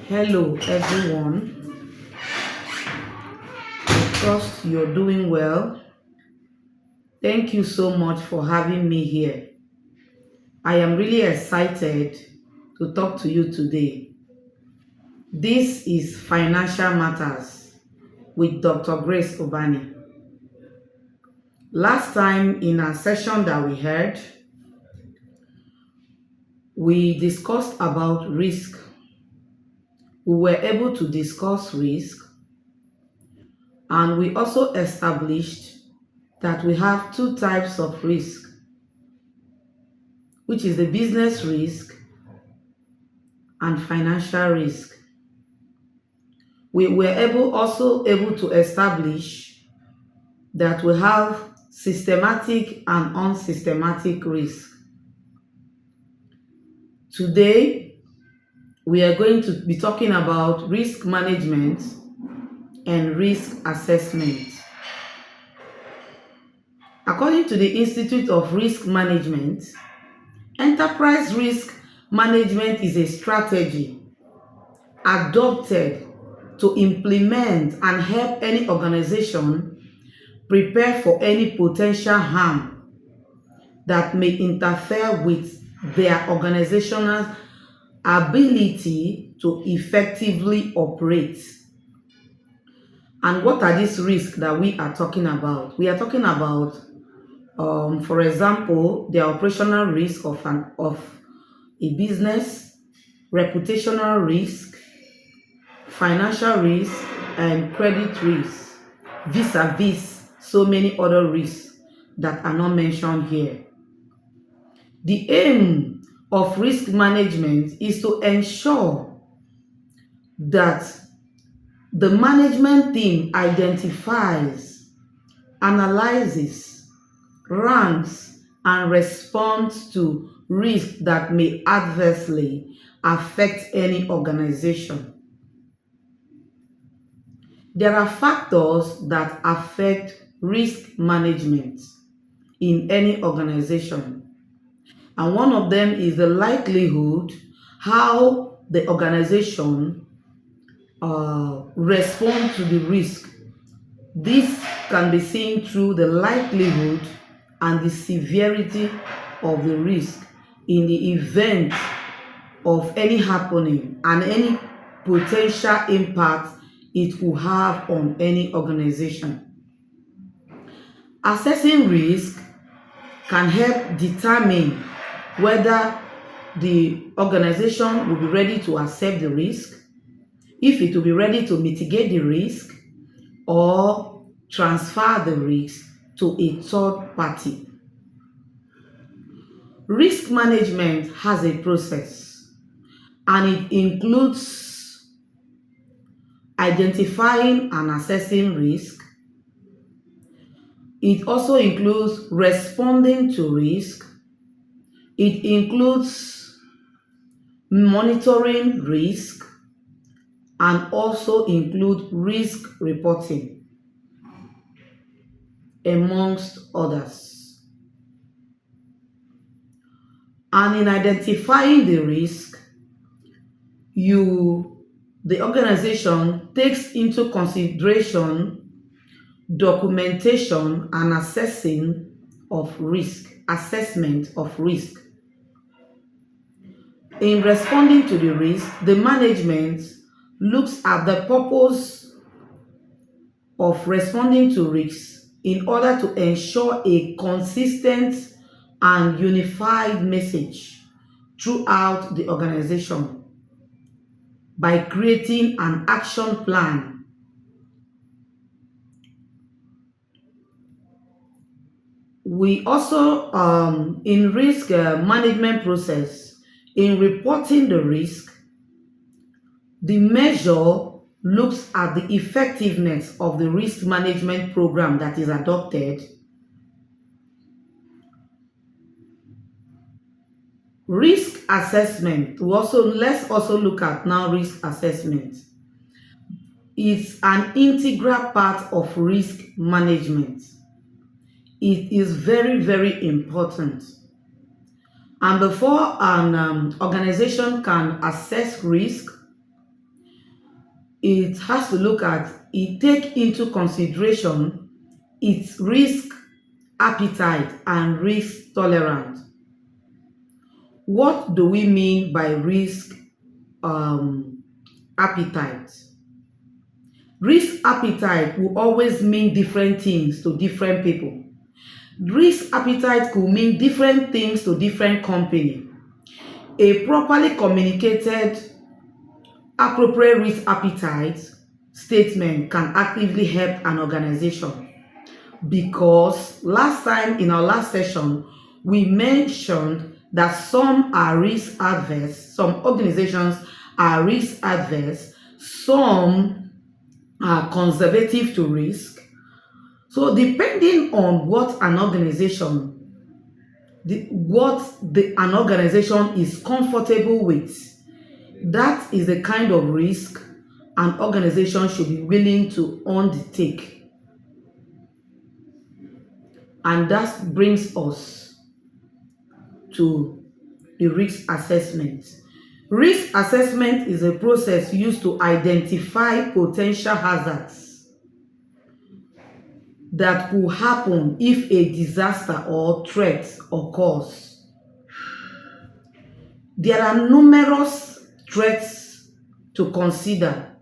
Hello, everyone. I trust you're doing well. Thank you so much for having me here. I am really excited to talk to you today. This is Financial Matters with Dr. Grace Obani. Last time in our session that we had, we discussed about risk. We were able to discuss risk, and we also established that we have two types of risk, which is the business risk and financial risk. We were also able to establish that we have systematic and unsystematic risk. Today, we are going to be talking about risk management and risk assessment. According to the Institute of Risk Management, enterprise risk management is a strategy adopted to implement and help any organization prepare for any potential harm that may interfere with their organizational ability to effectively operate. And what are these risks that we are talking about? We are talking about, for example, the operational risk of a business, reputational risk, financial risk, and credit risk, vis-a-vis so many other risks that are not mentioned here. The aim of risk management is to ensure that the management team identifies, analyzes, ranks, and responds to risks that may adversely affect any organization. There are factors that affect risk management in any organization, and one of them is the likelihood how the organization respond to the risk. This can be seen through the likelihood and the severity of the risk in the event of any happening and any potential impact it will have on any organization. Assessing risk can help determine whether the organization will be ready to accept the risk, if it will be ready to mitigate the risk, or transfer the risk to a third party. Risk management has a process, and it includes identifying and assessing risk. It also includes responding to risk. It includes monitoring risk and also include risk reporting, amongst others. And in identifying the risk, the organization takes into consideration documentation and assessment of risk. In responding to the risk, the management looks at the purpose of responding to risks in order to ensure a consistent and unified message throughout the organization by creating an action plan. We also, in risk management process, in reporting the risk, the measure looks at the effectiveness of the risk management program that is adopted. Risk assessment. Let's also look at now risk assessment. It's an integral part of risk management. It is very, very important. And before an organization can assess risk, it has to take into consideration its risk appetite and risk tolerance. What do we mean by risk appetite? Risk appetite will always mean different things to different people. Risk appetite could mean different things to different company. A properly communicated appropriate risk appetite statement can actively help an organization, because last time in our last session we mentioned that some are risk adverse, some organizations are risk adverse, some are conservative to risk. So depending on what an organization is comfortable with, that is the kind of risk an organization should be willing to undertake. And that brings us to the risk assessment. Risk assessment is a process used to identify potential hazards that could happen if a disaster or threat occurs. There are numerous threats to consider,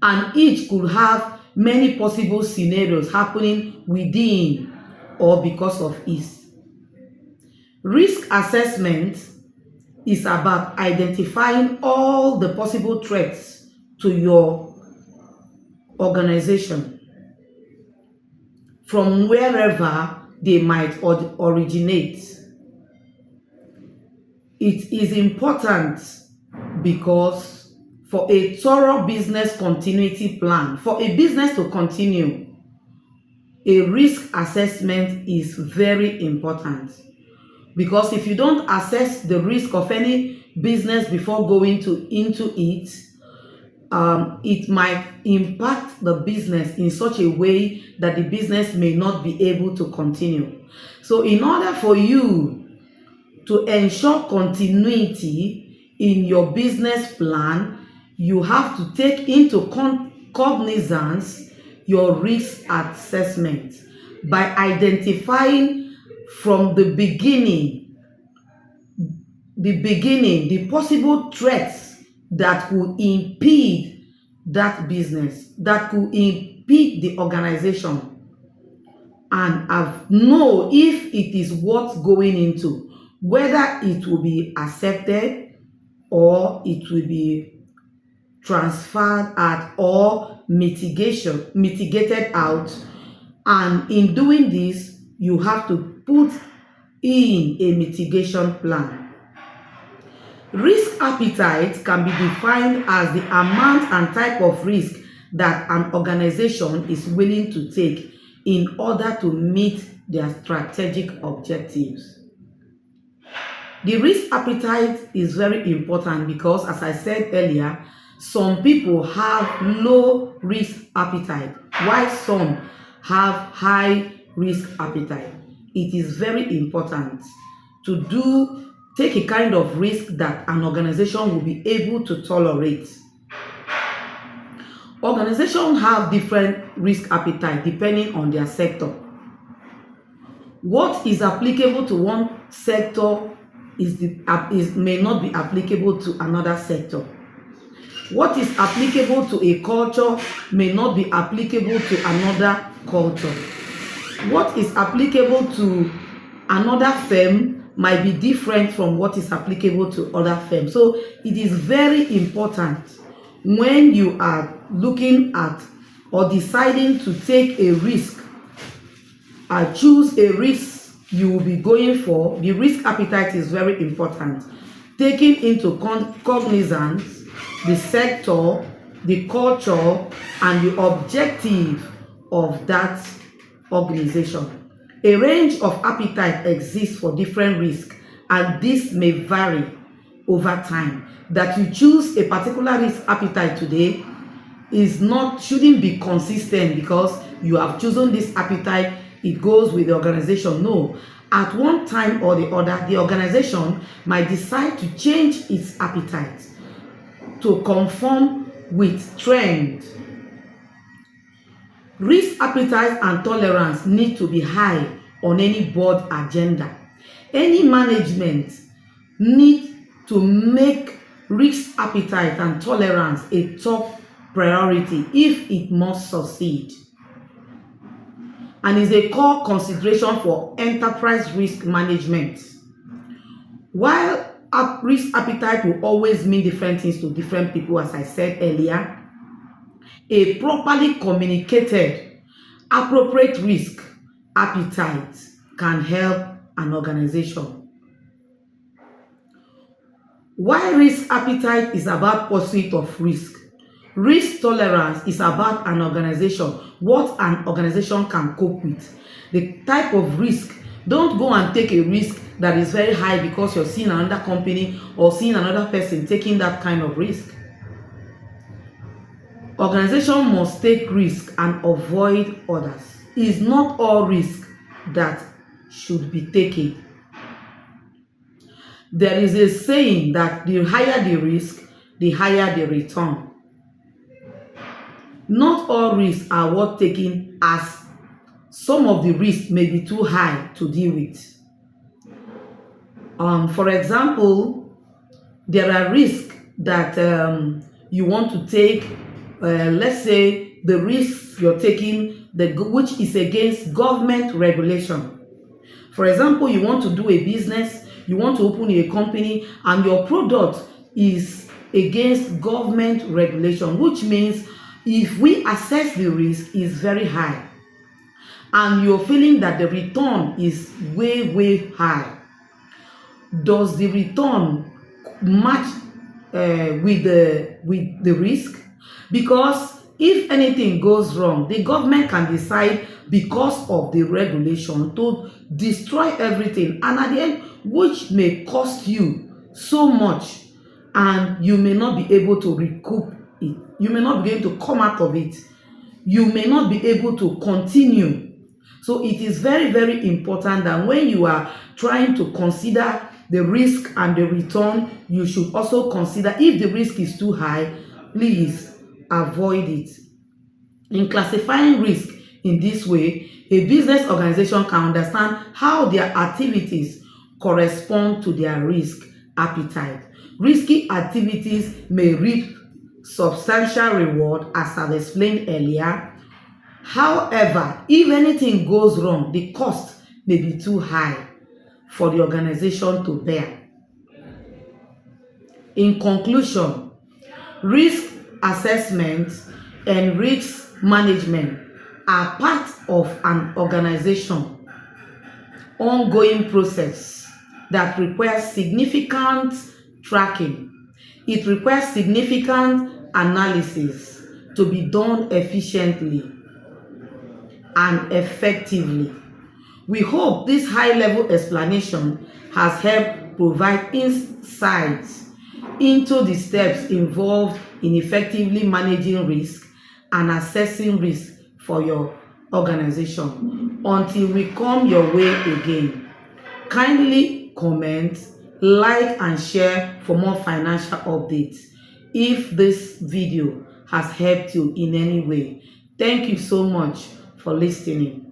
and each could have many possible scenarios happening within or because of it. Risk assessment is about identifying all the possible threats to your organization from wherever they might originate. It is important because for a thorough business continuity plan, for a business to continue, a risk assessment is very important. Because if you don't assess the risk of any business before going into it, it might impact the business in such a way that the business may not be able to continue. So in order for you to ensure continuity in your business plan, you have to take into cognizance your risk assessment by identifying from the beginning the possible threats that could impede that business, that could impede the organization, and know if it is worth going into, whether it will be accepted or it will be transferred out or mitigated out. And in doing this, you have to put in a mitigation plan. Risk appetite can be defined as the amount and type of risk that an organization is willing to take in order to meet their strategic objectives. The risk appetite is very important because, as I said earlier, some people have low risk appetite, while some have high risk appetite. It is very important to take a kind of risk that an organization will be able to tolerate. Organizations have different risk appetite depending on their sector. What is applicable to one sector may not be applicable to another sector. What is applicable to a culture may not be applicable to another culture. What is applicable to another firm might be different from what is applicable to other firms. So it is very important when you are looking at or deciding to take a risk, choose a risk you will be going for. The risk appetite is very important. Taking into cognizance the sector, the culture, and the objective of that organization. A range of appetite exists for different risks, and this may vary over time. That you choose a particular risk appetite today shouldn't be consistent because you have chosen this appetite, it goes with the organization. No, At one time or the other, the organization might decide to change its appetite to conform with trend. Risk appetite and tolerance need to be high on any board agenda. Any management need to make risk appetite and tolerance a top priority if it must succeed, and is a core consideration for enterprise risk management. While risk appetite will always mean different things to different people, as I said earlier, a properly communicated, appropriate risk appetite can help an organization. While risk appetite is about pursuit of risk, risk tolerance is about an organization, what an organization can cope with. The type of risk. Don't go and take a risk that is very high because you're seeing another company or seeing another person taking that kind of risk. Organization must take risk and avoid others. It is not all risk that should be taken. There is a saying that the higher the risk, the higher the return. Not all risks are worth taking, as some of the risks may be too high to deal with. For example, there are risks that you want to take. Let's say the risks you're taking, which is against government regulation. For example, you want to do a business, you want to open a company, and your product is against government regulation, which means if we assess the risk is very high, and you're feeling that the return is way high, does the return match with the risk? Because if anything goes wrong, the government can decide, because of the regulation, to destroy everything, and at the end, which may cost you so much, and you may not be able to recoup it. You may not be able to come out of it. You may not be able to continue. So it is very important that when you are trying to consider the risk and the return, you should also consider, if the risk is too high, please avoid it. In classifying risk in this way, a business organization can understand how their activities correspond to their risk appetite. Risky activities may reap substantial reward, as I've explained earlier. However, if anything goes wrong, the cost may be too high for the organization to bear. In conclusion, risk assessment and risk management are part of an organization ongoing process that requires significant tracking. It requires significant analysis to be done efficiently and effectively. We hope this high-level explanation has helped provide insights into the steps involved in effectively managing risk and assessing risk for your organization. Until we come your way again, kindly comment, like, and share for more financial updates if this video has helped you in any way. Thank you so much for listening.